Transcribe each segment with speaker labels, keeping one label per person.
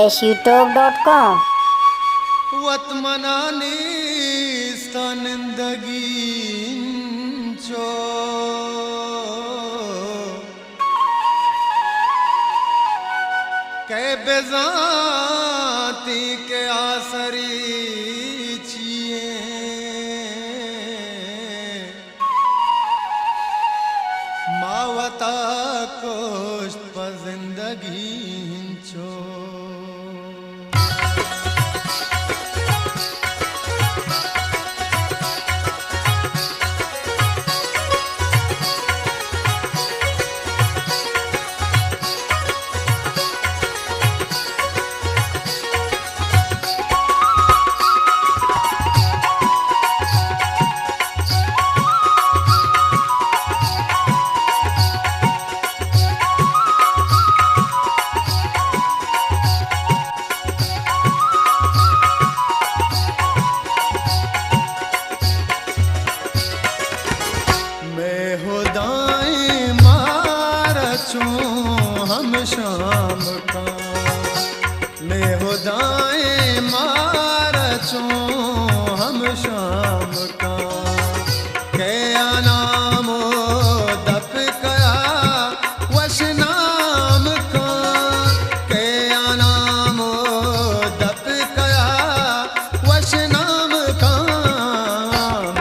Speaker 1: shurretawar.music/youtube.com
Speaker 2: वतमनानी जिंदगींचो के बेजाती के आसरी छिए मावता कोष्ट पर जिंदगी हिंचो हम शाम का मैं हो दाएं मारचो हम शाम का के नामो दप कया वश नाम का के नामो दप कया वश नाम का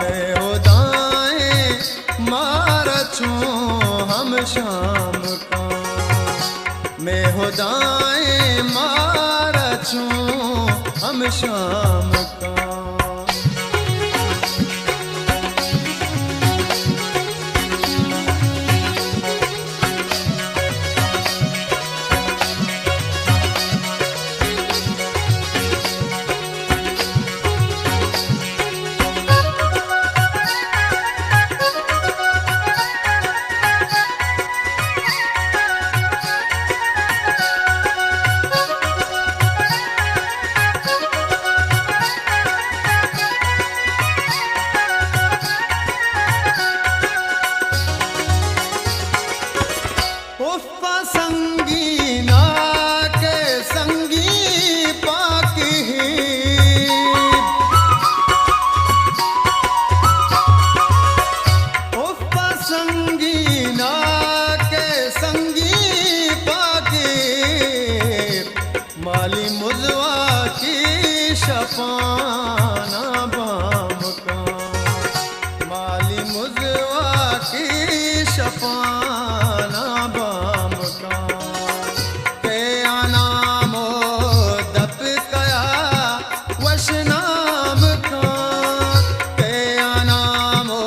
Speaker 2: मैं हो दाएं मारचो हम शाम का मैं हो दाएं मारचो हम शाम का संगीना के संगी पाकी उफ़ा संगीना के संगी पाकी माली मुजवा की शफाना बाम का माली मुजवा की शफाना बाम का के नामो दप कया वश नाम का के नामो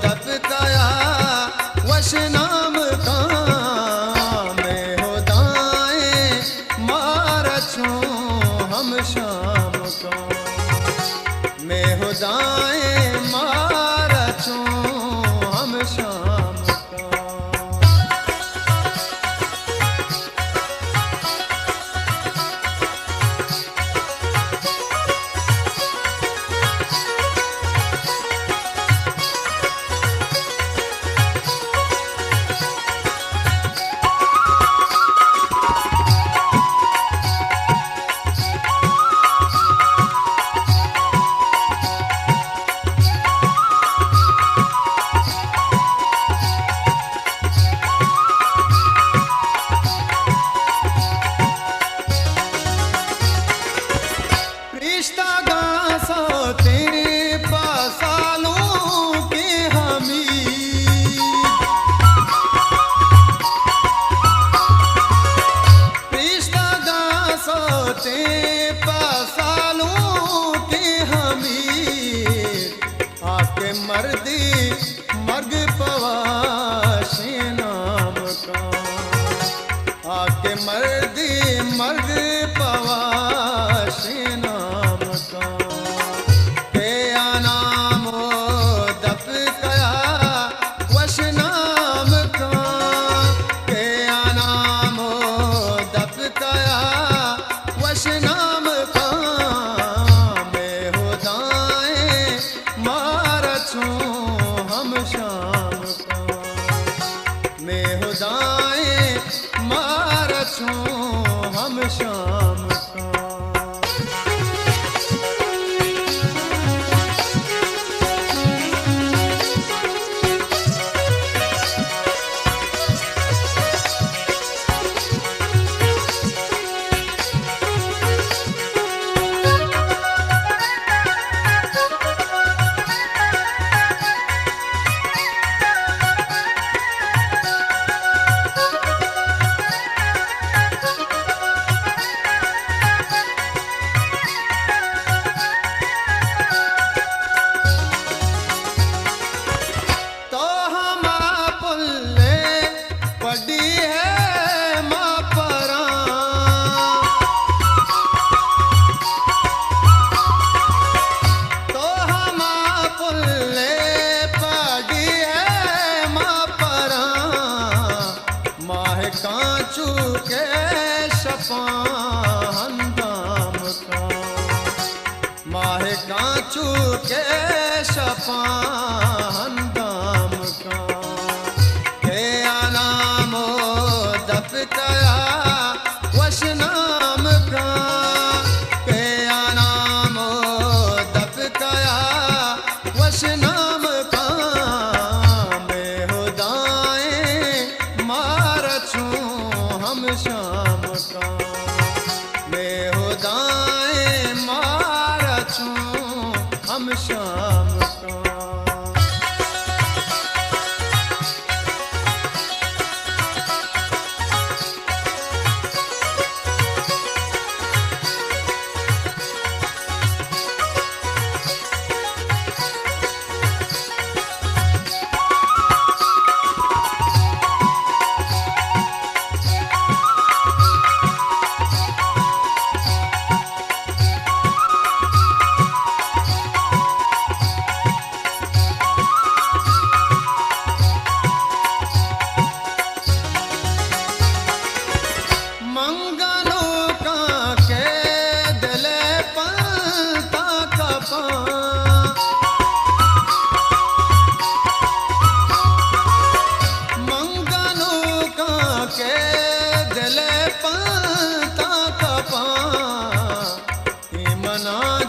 Speaker 2: दप कया वश नाम का मैं हो दाएं मारचो हम शाम का मैं हो दाएं मारचो हम शाम का रिश्ता गासो तेरे पासालों के हमी रिश्ता गासो तेरे पासालों के हमी आके मर्दी मर्ग पवाशे नाम का आके मर्दी मर्ग पवाशे नाम का के नामो दप कया वश नाम का के नामो दप कया वश नाम का मैं हो दाएं मारचो हम चूके शफान दाम का के आनामो दफ कया वश नाम का के आनामो दफ कया वश नाम का मैं हुदाएं मार छूं हम शाम का मैं हुदाएं मार छूं हम शाम का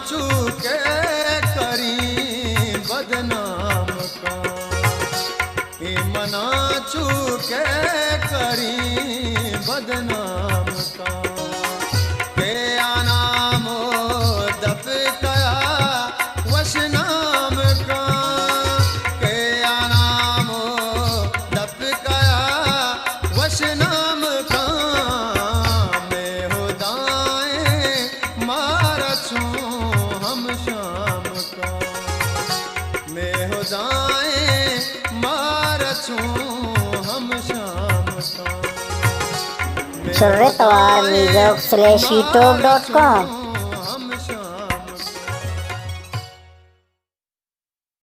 Speaker 2: चूके करी बदनाम का मना चूके करी बदनाम का के आनामो दफ कया वश नाम का के आनामो दफ कया वश नाम का मैं हुदाएं मार छूं हम शाम का मैं हुदाएं मार छूं हम शाम का
Speaker 1: Surretawar Music /youtube.com